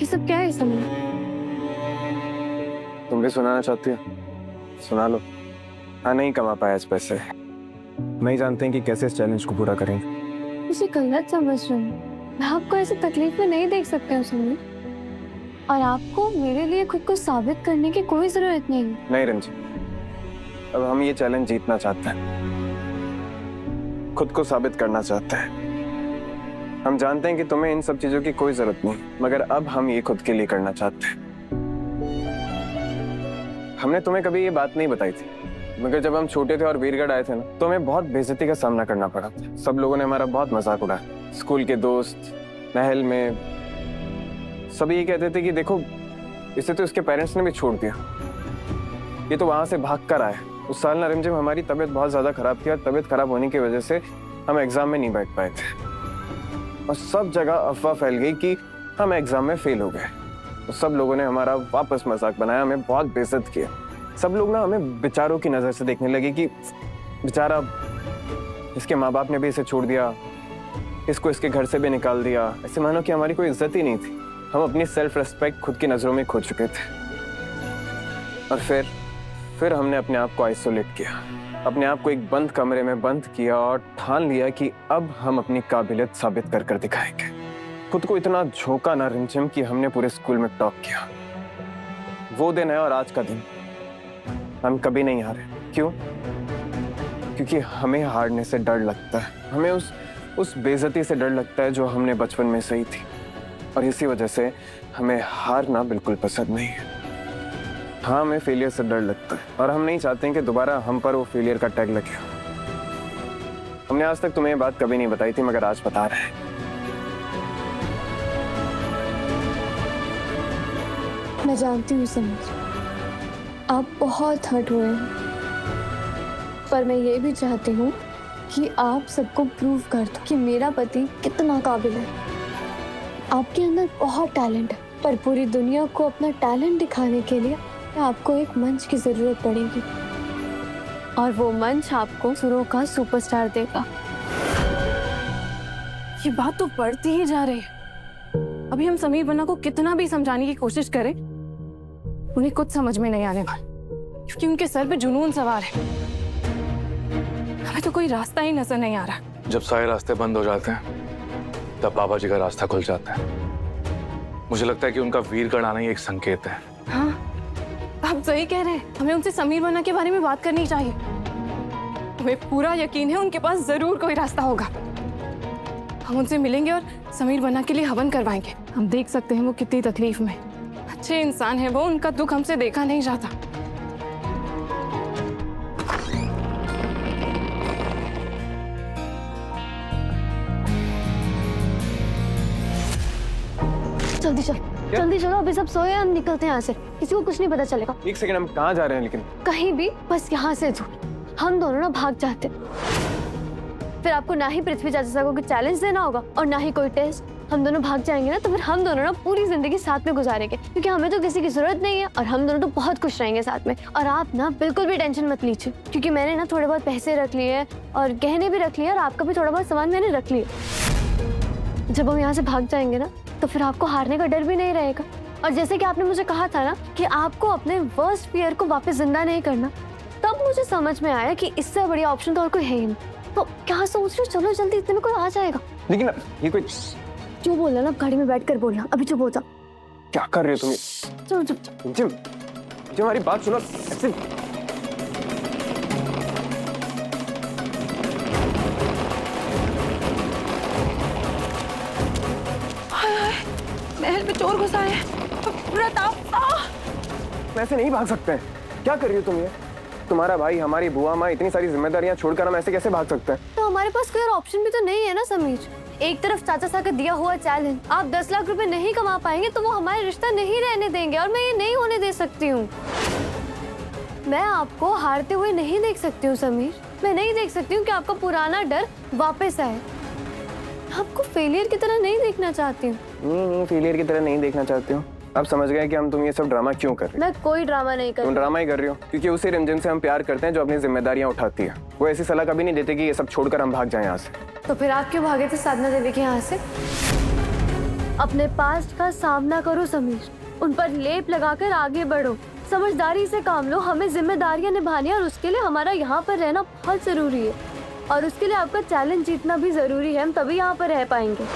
सब क्या है समीर? तुम भी सुनाना चाहती हो? सुना लो। हाँ, नहीं कमा पाया इस पैसे, नहीं जानते हैं कि कैसे इस चैलेंज को पूरा करेंगे। मुझे गलत समझ रहे हो। मैं आपको ऐसे तकलीफ में नहीं देख सकती हूँ समीर, और आपको मेरे लिए खुद को साबित करने की कोई जरूरत नहीं। नहीं रंजी, अब हम ये चैलेंज जीतना चाहते हैं, खुद को साबित करना चाहते हैं। हम जानते हैं कि तुम्हें इन सब चीजों की कोई जरूरत नहीं, मगर अब हम ये खुद के लिए करना चाहते हैं। हमने तुम्हें कभी ये बात नहीं बताई थी, मगर जब हम छोटे थे और वीरगढ़ आए थे ना, तो हमें बहुत बेइज्जती का सामना करना पड़ा था। सब लोगों ने हमारा बहुत मजाक उड़ाया। स्कूल के दोस्त, महल में सभी ये कहते थे कि देखो, इसे तो इसके पेरेंट्स ने भी छोड़ दिया, ये तो वहां से भाग कर आया। उस साल ना रिमझिम हमारी तबीयत बहुत ज्यादा खराब थी, और तबीयत खराब होने की वजह से हम एग्जाम में नहीं बैठ पाए थे, और सब जगह अफवाह फैल गई कि हम एग्जाम में फेल हो गए। तो सब लोगों ने हमारा वापस मजाक बनाया, हमें बहुत बेइज्जत किया। सब लोग ना हमें बेचारों की नजर से देखने लगे कि बेचारा, इसके माँ बाप ने भी इसे छोड़ दिया, इसको इसके घर से भी निकाल दिया। ऐसे मानो कि हमारी कोई इज्जत ही नहीं थी। हम अपनी सेल्फ रेस्पेक्ट खुद की नजरों में खो चुके थे। और फिर हमने अपने आप को आइसोलेट किया, अपने आप को एक बंद कमरे में बंद किया, और ठान लिया कि अब हम अपनी काबिलियत साबित कर कर दिखाएंगे। खुद को इतना झोंका ना रिमझिम कि हमने पूरे स्कूल में टॉप किया। वो दिन है और आज का दिन, हम कभी नहीं हारे। क्यों? क्योंकि हमें हारने से डर लगता है, हमें उस बेइज्जती से डर लगता है जो हमने बचपन में सही थी, और इसी वजह से हमें हारना बिल्कुल पसंद नहीं है। हाँ, हमें फेलियर से डर लगता है, और हम नहीं चाहते हैं कि दोबारा हम पर वो फेलियर का टैग लगे। हमने आज तक तुम्हें ये बात कभी नहीं बताई थी, मगर आज बता रहे हैं। मैं जानती हूँ समीर, आप बहुत हर्ट हुए हैं, पर मैं ये भी चाहती हूँ कि आप सबको प्रूव कर दो कि मेरा पति कितना काबिल है। आपके अंदर बहुत टैलेंट है, पर पूरी दुनिया को अपना टैलेंट दिखाने के लिए आपको एक मंच की जरूरत पड़ेगी, और वो मंच आपको सुरों का सुपरस्टार देगा। ये बात तो बढ़ती ही जा रही है। अभी हम समीर बन्ना को कितना भी समझाने की कोशिश करें, उन्हें कुछ समझ में नहीं आने वाला, क्योंकि उनके सर पे जुनून सवार है। हमें तो कोई रास्ता ही नजर नहीं आ रहा। जब सारे रास्ते बंद हो जाते हैं, तब बाबा जी का रास्ता खुल जाता है। मुझे लगता है कि उनका वीरगढ़ आना ही एक संकेत है। हाँ, आप सही कह रहे हैं। हमें उनसे समीर बन्ना के बारे में बात करनी चाहिए। हमें पूरा यकीन है उनके पास जरूर कोई रास्ता होगा। हम उनसे मिलेंगे और समीर बन्ना के लिए हवन करवाएंगे। हम देख सकते हैं वो कितनी तकलीफ में। अच्छे इंसान है वो, उनका दुख हमसे देखा नहीं जाता। जल्दी चलो, जल्दी चलो, अभी सब सोए, हम निकलते हैं यहाँ से। किसी को कुछ नहीं पता चलेगा। एक सेकंड, हम कहाँ जा रहे हैं? लेकिन कहीं भी, बस यहाँ से दूर। हम दोनों ना भाग जाते, फिर आपको ना ही पृथ्वी चाचा को चैलेंज देना होगा और ना ही कोई टेस्ट। हम दोनों भाग जाएंगे ना, तो फिर हम दोनों ना पूरी जिंदगी साथ में गुजारेंगे, क्योंकि हमें तो किसी की जरूरत नहीं है, और हम दोनों तो बहुत खुश रहेंगे साथ में। और आप ना बिल्कुल भी टेंशन मत लीजिए, क्योंकि मैंने ना थोड़े बहुत पैसे रख लिए हैं और गहने भी रख लिए, और आपका भी थोड़ा बहुत सामान मैंने रख लिया। जब हम यहाँ से भाग जाएंगे ना, तो फिर आपको हारने का डर भी नहीं रहेगा। और जैसे कि आपने मुझे कहा था ना कि आपको अपने वर्स्ट फियर को वापस जिंदा नहीं करना, तब मुझे समझ में आया कि इससे बढ़िया ऑप्शन तो और कोई है ही नहीं। तो क्या सोच रहे हो? चलो जल्दी, इतने में कोई आ जाएगा। लेकिन ये कोई जो बोलना ना गाड़ी में बैठ कर बोलना। अभी चुप हो जाओ। क्या कर रहे हो तुम? चलो चुप। जिम, हमारी बात सुनो। ऐसे महल में चोर घुसा है। ऐसे नहीं भाग सकते हैं। क्या कर रही हो तुम? ये तुम्हारा भाई, हमारी बुआ माँ, इतनी सारी जिम्मेदारियां छोड़कर हम ऐसे कैसे भाग सकते हैं? तो हमारे पास कोई और ऑप्शन भी तो नहीं है ना समीर। एक तरफ चाचा सा का दिया हुआ चैलेंज, आप 10 लाख रुपए नहीं कमा पाएंगे तो वो हमारे रिश्ता नहीं रहने देंगे, और मैं ये नहीं होने दे सकती हूँ। मैं आपको हारते हुए नहीं देख सकती हूँ समीर। मैं नहीं देख सकती हूँ कि आपका पुराना डर वापस आए। आपको फेलियर की तरह नहीं देखना चाहती हूँ। नहीं, फेलियर की तरह नहीं देखना चाहती हूँ। अब समझ गए कि हम तुम ये सब ड्रामा क्यों कर रही हो? मैं कोई ड्रामा नहीं कर रही। तुम ड्रामा ही कर रही हो, क्योंकि उसी रिमझिम से हम प्यार करते हैं जो अपनी जिम्मेदारियां उठाती है। वो ऐसी सलाह कभी नहीं देते कि ये सब छोड़कर हम भाग जाएं यहाँ से। तो फिर आप क्यों भागे थे साधना देवी के यहाँ से? अपने पास्ट का सामना करो समीर, उन पर लेप लगाकर आगे बढ़ो, समझदारी से काम लो। हमें जिम्मेदारियां निभानी है और उसके लिए हमारा यहाँ पर रहना बहुत जरूरी है और उसके लिए आपका चैलेंज जीतना भी जरूरी है। हम तभी यहाँ पर रह पाएंगे।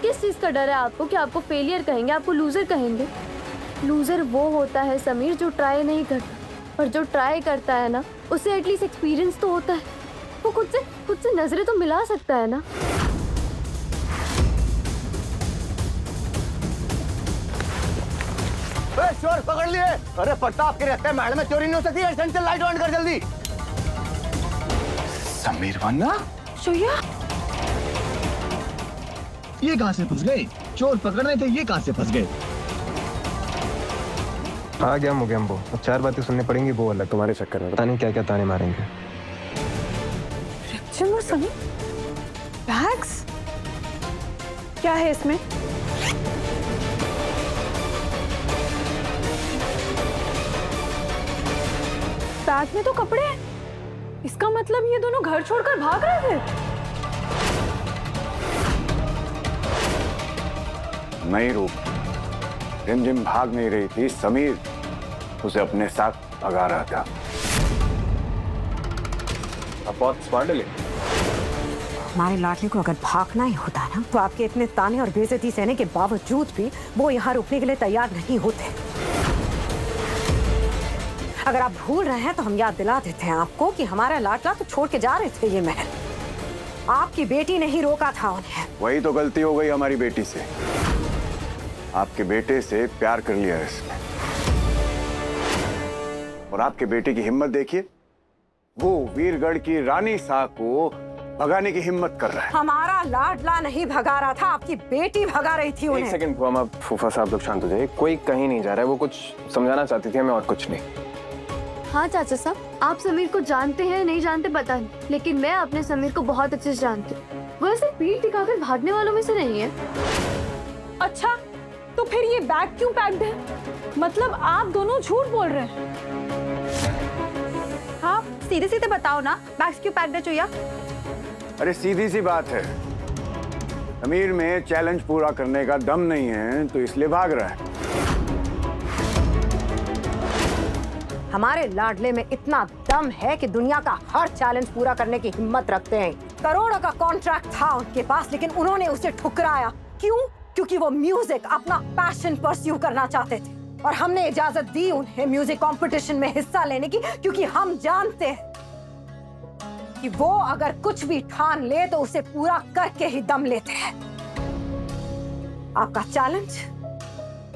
किस चीज का डर है आपको कि आपको फेलियर कहेंगे, आपको लूजर कहेंगे? लूजर वो होता है समीर जो ट्राई नहीं करता, और जो ट्राई करता है ना उसे एटलीस्ट एक्सपीरियंस तो होता है। वो खुद से नजरें तो मिला सकता है ना। चोर पकड़ लिए। अरे प्रताप के रहते महल में चोरी नहीं हो सकती। एसेंशियल लाइट ऑन कर जल्दी। समीर वन्ना? चुया, ये कहां से फंस गए? चोर पकड़ने थे, ये कहां से फंस गए? आ गया मुगेम्बो। अब 4 बातें सुननी पड़ेंगी वो अलग, तुम्हारे चक्कर में पता नहीं क्या क्या ताने मारेंगे। चलो समीर, बैग्स क्या है इसमें? बैग में तो कपड़े हैं। इसका मतलब ये दोनों घर छोड़कर भाग रहे थे। नहीं रूप, रिमझिम भाग नहीं रही थी, समीर उसे अपने साथ भगा रहा था। आप बहुत स्मार्ट है। हमारे लाडले को अगर भागना ही होता ना तो आपके इतने ताने और बेइज्जती सहने के बावजूद भी वो यहाँ रुकने के लिए तैयार नहीं होते। अगर आप भूल रहे हैं तो हम याद दिला देते हैं आपको कि हमारा लाडला तो छोड़ के जा रहे थे ये महल। आपकी बेटी ने ही रोका था उन्हें। वही तो गलती हो गई हमारी बेटी से। आपके बेटे से प्यार कर लिया इसने, और आपके बेटे की हिम्मत देखिए। वो वीरगढ़ की रानी सा को भगाने की हिम्मत कर रहा है। हमारा लाडला नहीं भगा रहा था, आपकी बेटी भगा रही थी उन्हें। एक सेकंड फुआ, फूफा साहब लोग शांत हो जाइए। कोई कहीं नहीं जा रहा है, वो कुछ समझाना चाहती थी हमें और कुछ नहीं। हाँ चाचा साहब, आप समीर को जानते हैं नहीं जानते पता नहीं, लेकिन मैं अपने समीर को बहुत अच्छे से जानती हूँ। वो ऐसे पीठ दिखाकर भागने वालों में से नहीं है। अच्छा, तो फिर ये बैग क्यों पैक्ड है? मतलब आप दोनों झूठ बोल रहे हैं। हाँ, सीधे सीधे बताओ ना, बैग्स क्यों पैक्ड है चुया? अरे सीधी सी बात है, समीर में चैलेंज पूरा करने का दम नहीं है तो इसलिए भाग रहा है। हमारे लाडले में इतना दम है कि दुनिया का हर चैलेंज पूरा करने की हिम्मत रखते हैं। करोड़ों का कॉन्ट्रैक्ट था उनके पास, लेकिन उन्होंने उसे ठुकराया। क्यों? क्योंकि वो म्यूजिक अपना पैशन परस्यू करना चाहते थे, और हमने इजाजत दी उन्हें म्यूजिक कंपटीशन में हिस्सा लेने की, क्योंकि हम जानते हैं कि वो अगर कुछ भी ठान ले तो उसे पूरा करके ही दम लेते हैं। आपका चैलेंज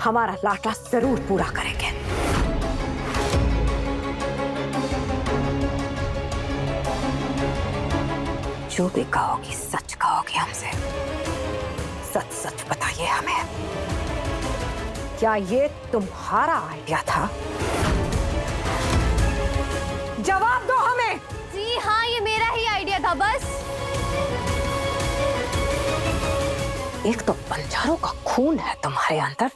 हमारा लाडला जरूर पूरा करेंगे। जो भी कहोगी सच कहोगी हमसे। सच सच बताइए हमें, क्या ये तुम्हारा आइडिया था? जवाब दो हमें। जी हाँ, ये मेरा ही आइडिया था बस। एक तो बंजारों का खून है तुम्हारे अंदर,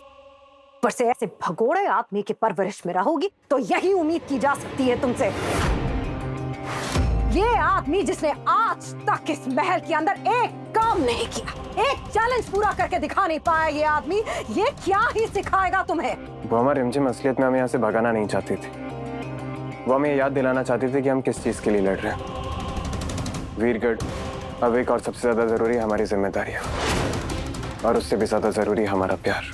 पर से ऐसे भगोड़े आदमी की परवरिश में रहोगी तो यही उम्मीद की जा सकती है तुमसे। ये आदमी जिसने आज तक इस महल के अंदर एक काम नहीं किया, एक चैलेंज पूरा करके दिखा नहीं पाया, ये आदमी ये क्या ही सिखाएगा तुम्हें? वो हमारे रिमझिम असलियत में हमें यहाँ से भगाना नहीं चाहती थी। वो हमें याद दिलाना चाहते थे कि हम किस चीज के लिए लड़ रहे हैं। वीरगढ़ अब एक और सबसे ज्यादा जरूरी हमारी जिम्मेदारियां, और उससे भी ज्यादा जरूरी हमारा प्यार,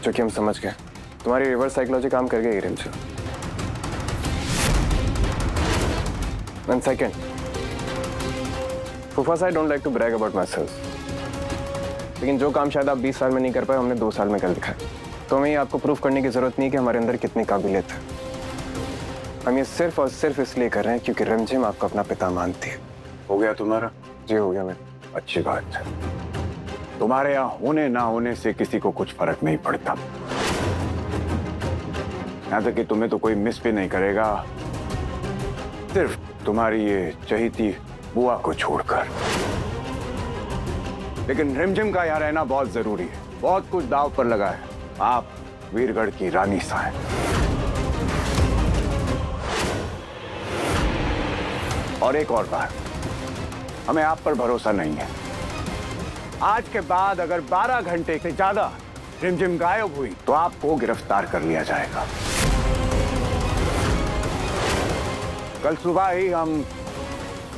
जो कि हम समझ गए। तुम्हारी रिवर्स साइकोलॉजी काम कर गई रिमझिम। And second, फूफा साहब, I don't like to brag about myself, लेकिन जो काम शायद आप 20 साल में नहीं कर पाए, हमने 2 साल में कर दिखाया। तो हमें आपको प्रूफ करने की जरूरत नहीं कि हमारे अंदर कितनी काबिलियत है। हम ये सिर्फ और सिर्फ इसलिए कर रहे हैं क्योंकि रिमझिम आपको अपना पिता मानती है। हो गया तुम्हारा? जी हो गया मेरा। अच्छी बात है। तुम्हारे यहाँ होने ना होने से किसी को कुछ फर्क नहीं पड़ता, यहाँ तक कि तुम्हें तो कोई मिस भी नहीं करेगा, सिर्फ तुम्हारी ये चहीती बुआ को छोड़कर। लेकिन रिमझिम का यहाँ रहना बहुत जरूरी है, बहुत कुछ दांव पर लगा है। आप वीरगढ़ की रानी सा हैं। और एक और बात, हमें आप पर भरोसा नहीं है। आज के बाद अगर 12 घंटे से ज्यादा रिमझिम गायब हुई तो आपको गिरफ्तार कर लिया जाएगा। कल सुबह ही हम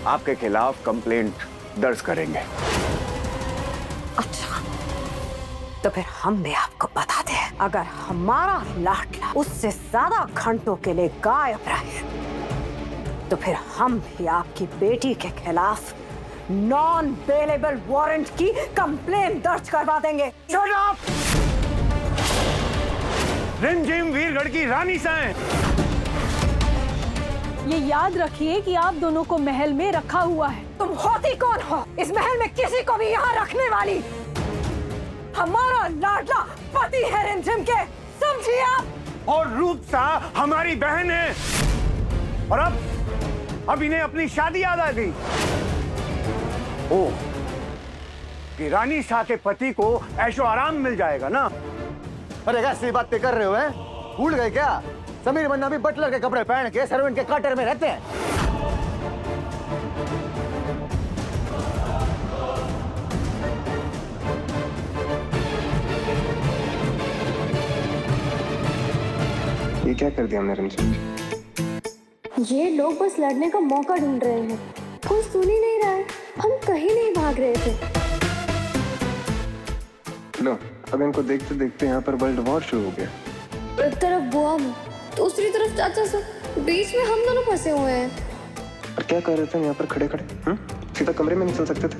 आपके खिलाफ कंप्लेंट दर्ज करेंगे। अच्छा, तो फिर हम भी आपको बताते हैं, अगर हमारा लाडला उससे ज्यादा घंटों के लिए गायब रहे तो फिर हम भी आपकी बेटी के खिलाफ नॉन बेलेबल वारंट की कंप्लेंट दर्ज करवा देंगे। Shut up! रिमझिम वीरगढ़ की रानी सां। ये याद रखिए कि आप दोनों को महल में रखा हुआ है। तुम होती कौन हो इस महल में किसी को भी यहाँ रखने वाली? हमारा लाडला पति है रिमझिम के, समझिए आप? और रूपसा हमारी बहन है। और अब इन्हें अपनी शादी याद आ गई। ओ, कि रानी शाह के पति को ऐशो आराम मिल जाएगा ना। अरे कैसी बातें कर रहे हो हैं? भूल गए क्या? समीर मन्ना भी बटलर के कपड़े पहन के सर्वेंट के क्वार्टर में रहते हैं। ये क्या कर दिया हमने रिमझिम? ये लोग बस लड़ने का मौका ढूंढ रहे हैं, कोई सुन ही नहीं रहा है। हम कहीं नहीं भाग रहे थे। लो, अब इनको देखते देखते यहाँ पर वर्ल्ड वॉर शुरू हो गया। एक तरफ बुआ, दूसरी तरफ चाचा साहब, बीच में हम दोनों फंसे हुए हैं। और क्या कर रहे थे यहाँ पर खड़े खड़े? सीधा कमरे में नहीं चल सकते थे?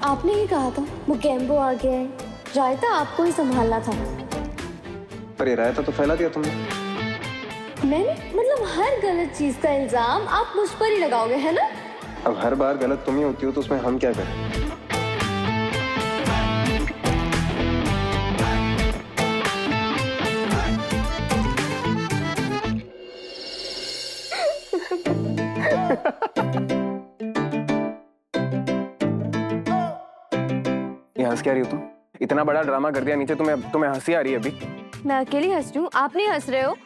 आपने ही कहा था वो गैम्बो आ गया है, रायता आपको ही संभालना था। पर ये रायता तो फैला दिया तुमने। मैंने मतलब हर गलत चीज का इल्जाम आप मुझ पर ही लगाओगे, है ना? अब हर बार गलत तुम ही होती हो तो उसमें हम क्या करें? ये हंस क्या रही हो तुम? इतना बड़ा ड्रामा कर दिया नीचे, तुम्हें हंसी आ रही है अभी? मैं अकेली हंस रही हूँ, आप नहीं हंस रहे हो।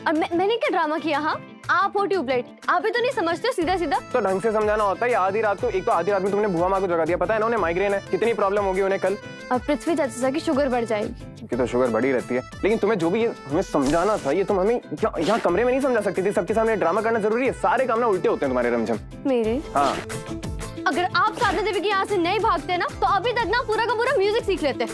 और मैंने क्या ड्रामा किया? हाँ, आप हो ट्यूबलाइट, आप भी तो नहीं समझते सीधा सीधा। तो ढंग से समझाना होता है। आधी रात को, एक तो आधी रात में तुमने बुआ माँ को जगा दिया। पता है ना उन्हें माइग्रेन है, कितनी प्रॉब्लम होगी उन्हें कल। और पृथ्वी चाचा की शुगर बढ़ जाएगी। उनकी तो शुगर बढ़ी रहती है, लेकिन तुम्हें जो भी ये हमें समझाना था, ये तुम हमें यहाँ कमरे में नहीं समझा सकती थी। सबके सामने ड्रामा करना जरूरी है। सारे काम ना उल्टे होते हैं तुम्हारे रिमझिम। मेरे? हाँ। अगर आप साधना देवी की यहाँ से नहीं भागते ना तो अभी तक ना पूरा का पूरा म्यूजिक सीख लेते।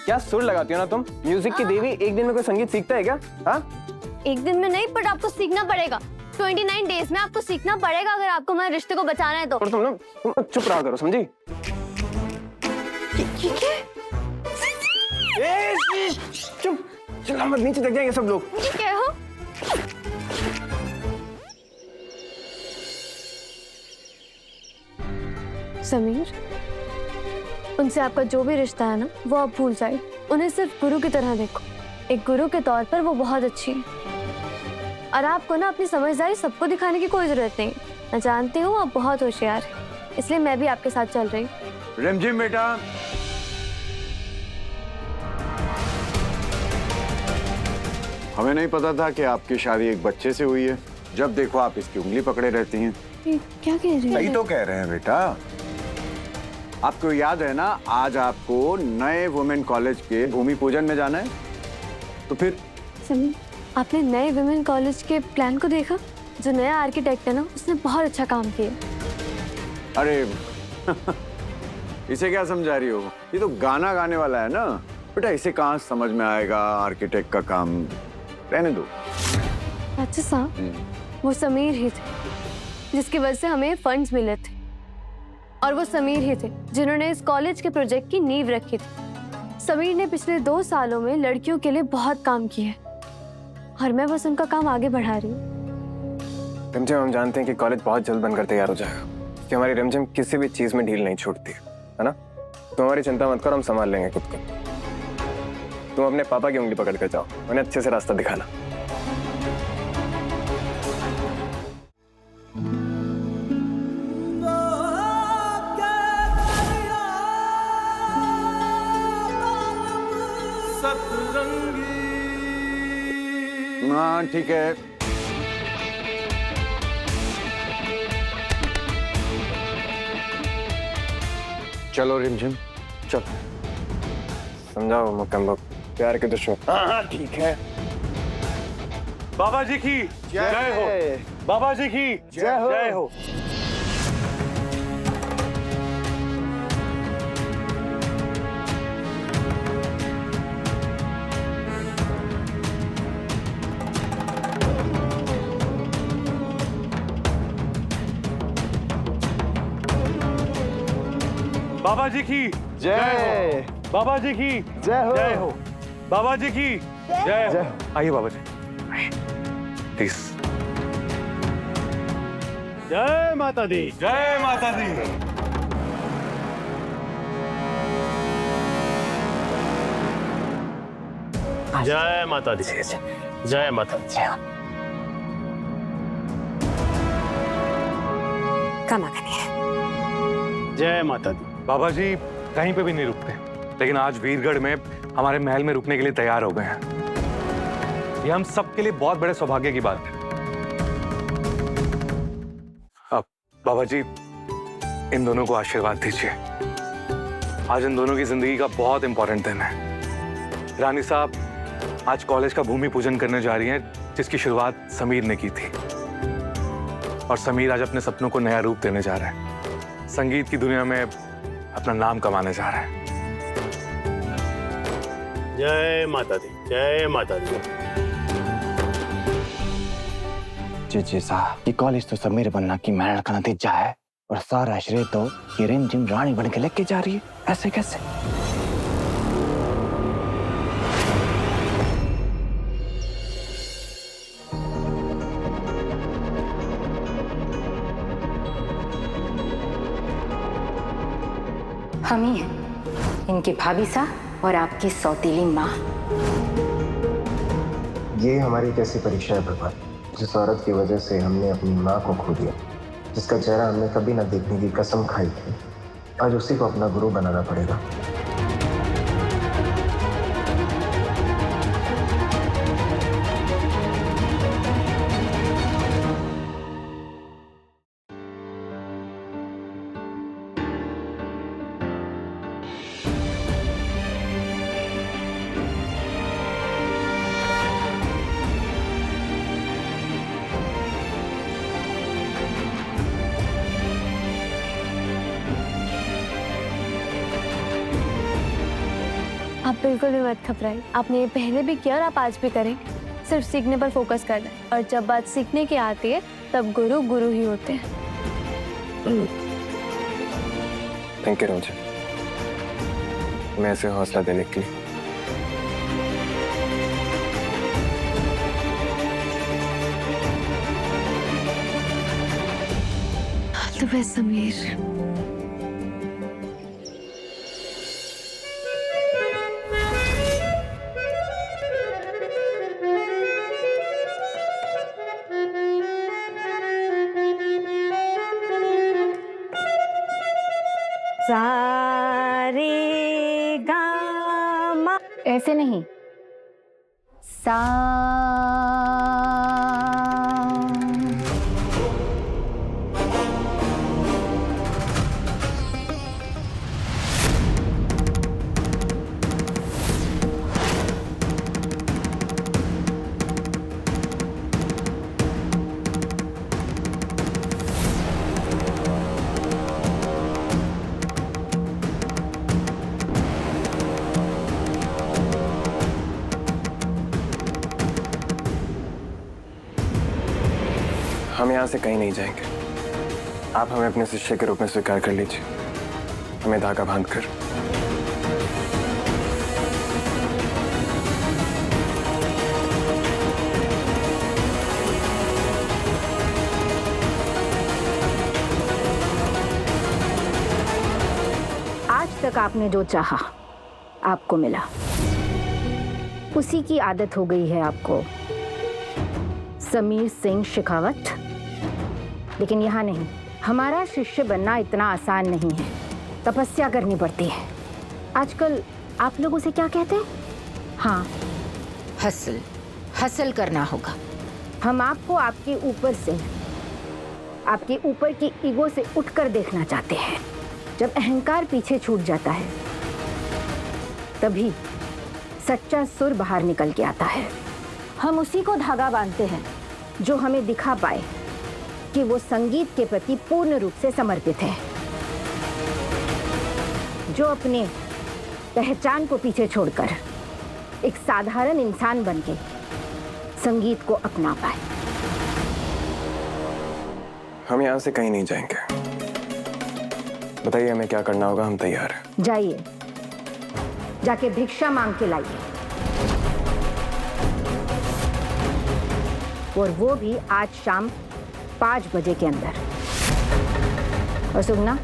क्या सुर लगाती हो ना तुम? म्यूजिक की देवी एक दिन में कोई संगीत सीखता है क्या? हाँ, एक दिन में नहीं, बट आपको सीखना पड़ेगा। 29 डेज में आपको सीखना पड़ेगा अगर आपको हमारे रिश्ते को बचाना है तो। और तुम चुप रहा करो, समझी? चुप, चलो मत, नीचे तक जाएंगे सब लोग। ये क्या हो? समीर, उनसे आपका जो भी रिश्ता है ना वो आप भूल जाए। उन्हें सिर्फ गुरु की तरह देखो। एक गुरु के तौर पर वो बहुत अच्छी है और आपको ना अपनी समझदारी सबको दिखाने की कोई जरूरत नहीं। मैं जानती हूँ आप बहुत होशियार हैं, इसलिए मैं भी आपके साथ चल रही हूँ। रिमझिम बेटा, हमें नहीं पता था कि आपकी शादी एक बच्चे से हुई है। जब देखो आप इसकी उंगली पकड़े रहती हैं। क्या कह रही सही तो कह रहे हैं बेटा। आपको याद है ना, आज आपको नए वुमेन कॉलेज के भूमि पूजन में जाना है। तो फिर समीर, आपने नए वुमेन कॉलेज के प्लान को देखा? जो नया आर्किटेक्ट है ना उसने बहुत अच्छा काम किया। अरे इसे क्या समझा रही हो? ये तो गाना गाने वाला है ना बेटा, इसे कहाँ समझ में आएगा आर्किटेक्ट का काम। रहने दो। अच्छा साहब, वो समीर ही थे जिसकी वजह से हमें फंड्स मिले थे, और वो समीर ही थे जिन्होंने इस कॉलेज के प्रोजेक्ट की नींव रखी थी। समीर ने पिछले 2 सालों में लड़कियों के लिए बहुत काम किया है और मैं बस उनका काम आगे बढ़ा रही हूँ। रिमझिम, हम जानते हैं कि कॉलेज बहुत जल्द बनकर तैयार हो जाएगा, कि हमारी रिमझिम किसी भी चीज में ढील नहीं छोड़ती है ना? तो हमारी चिंता मत करो, हम संभाल लेंगे खुद को। तुम अपने पापा की उंगली पकड़ कर जाओ, उन्हें अच्छे से रास्ता दिखाना। हाँ ठीक है। चलो रिमझिम चल। समझाओ मक्कम बाबू, प्यार के दुश्मन। हाँ हाँ ठीक है। बाबा जी की जय हो, बाबा जी की जय हो। जय हो। बाबा जी की जय हो, बाबा जी की जय हो। जय हो, बाबा जी की जय हो। आइए बाबा जी, प्लीज। जय माता दी। जय माता दी। जय माता दी। जय माता दी। कमा करिए। जय माता दी। बाबा जी कहीं पे भी नहीं रुकते, लेकिन आज वीरगढ़ में हमारे महल में रुकने के लिए तैयार हो गए हैं। ये हम सबके लिए बहुत बड़े सौभाग्य की बात है। अब बाबा जी इन दोनों को आशीर्वाद दीजिए। आज इन दोनों की जिंदगी का बहुत इंपॉर्टेंट दिन है। रानी साहब आज कॉलेज का भूमि पूजन करने जा रही हैं, जिसकी शुरुआत समीर ने की थी। और समीर आज अपने सपनों को नया रूप देने जा रहा है। संगीत की दुनिया में अपना नाम कमाने जा रहा है। जय माता दी। जय माता दी। जी साहब, ये कॉलेज तो समीर बनना की मेहनत का नतीजा है और सारा श्रेय तो ये रिमझिम रानी बन के लेके जा रही है। ऐसे कैसे? हम ही हैं, इनकी भाभी साहब और आपकी सौतीली माँ। ये हमारी कैसी परीक्षा है भगवान, जिस औरत की वजह से हमने अपनी माँ को खो दिया, जिसका चेहरा हमने कभी ना देखने की कसम खाई थी। आज उसी को अपना गुरु बनाना पड़ेगा। आप बिल्कुल भी मत घबराइए। आपने ये पहले भी किया और आप आज भी करें। सिर्फ सीखने पर फोकस करना है, और जब बात सीखने की आती है तब गुरु गुरु ही होते हैं। थैंक यू रोजा, मैं ऐसे हौसला देने के लिए। तो बस समीर, सारे गा मा, ऐसे नहीं, सा। हम यहाँ से कहीं नहीं जाएंगे। आप हमें अपने शिष्य के रूप में स्वीकार कर लीजिए, हमें धागा बांधकर। आज तक आपने जो चाहा आपको मिला, उसी की आदत हो गई है आपको, समीर सिंह शेखावत। लेकिन यहाँ नहीं, हमारा शिष्य बनना इतना आसान नहीं है, तपस्या करनी पड़ती है। आजकल आप लोग उसे क्या कहते हैं? हाँ, हसल, हसल करना होगा। हम आपको आपके ऊपर से, आपके ऊपर की ईगो से उठकर देखना चाहते हैं। जब अहंकार पीछे छूट जाता है तभी सच्चा सुर बाहर निकल के आता है। हम उसी को धागा बांधते हैं जो हमें दिखा पाए कि वो संगीत के प्रति पूर्ण रूप से समर्पित है, जो अपने पहचान को पीछे छोड़कर एक साधारण इंसान बनके संगीत को अपना पाए। हम यहाँ से कहीं नहीं जाएंगे। बताइए हमें क्या करना होगा, हम तैयार हैं। जाइए, जाके भिक्षा मांग के लाइए, और वो भी आज शाम 5 बजे के अंदर। और सुगना,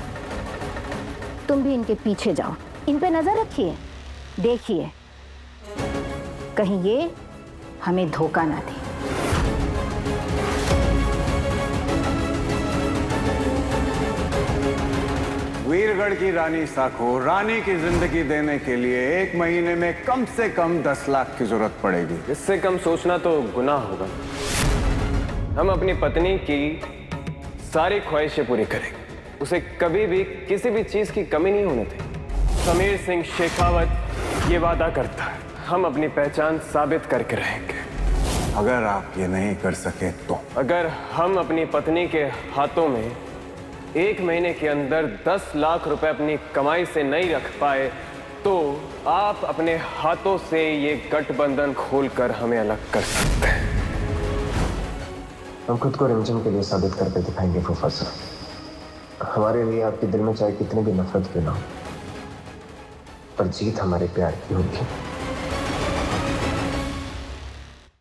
तुम भी इनके पीछे जाओ, इन पे नजर रखिए, देखिए कहीं ये हमें धोखा ना दे। वीरगढ़ की रानी सा को रानी की जिंदगी देने के लिए 1 महीने में कम से कम 10 लाख की जरूरत पड़ेगी। इससे कम सोचना तो गुनाह होगा। हम अपनी पत्नी की सारी ख्वाहिशें पूरी करेंगे, उसे कभी भी किसी भी चीज की कमी नहीं होने देंगे। समीर सिंह शेखावत ये वादा करता है, हम अपनी पहचान साबित करके रहेंगे। अगर आप ये नहीं कर सके तो? अगर हम अपनी पत्नी के हाथों में 1 महीने के अंदर 10 लाख रुपए अपनी कमाई से नहीं रख पाए तो आप अपने हाथों से ये गठबंधन खोलकर हमें अलग कर सकते हैं। हम खुद को रिमझिम के लिए साबित करके दिखाएंगे फूफा साहब। हमारे लिए आपके दिल में चाहे कितनी भी नफरत क्यों ना हो, पर जीत हमारे प्यार की होगी।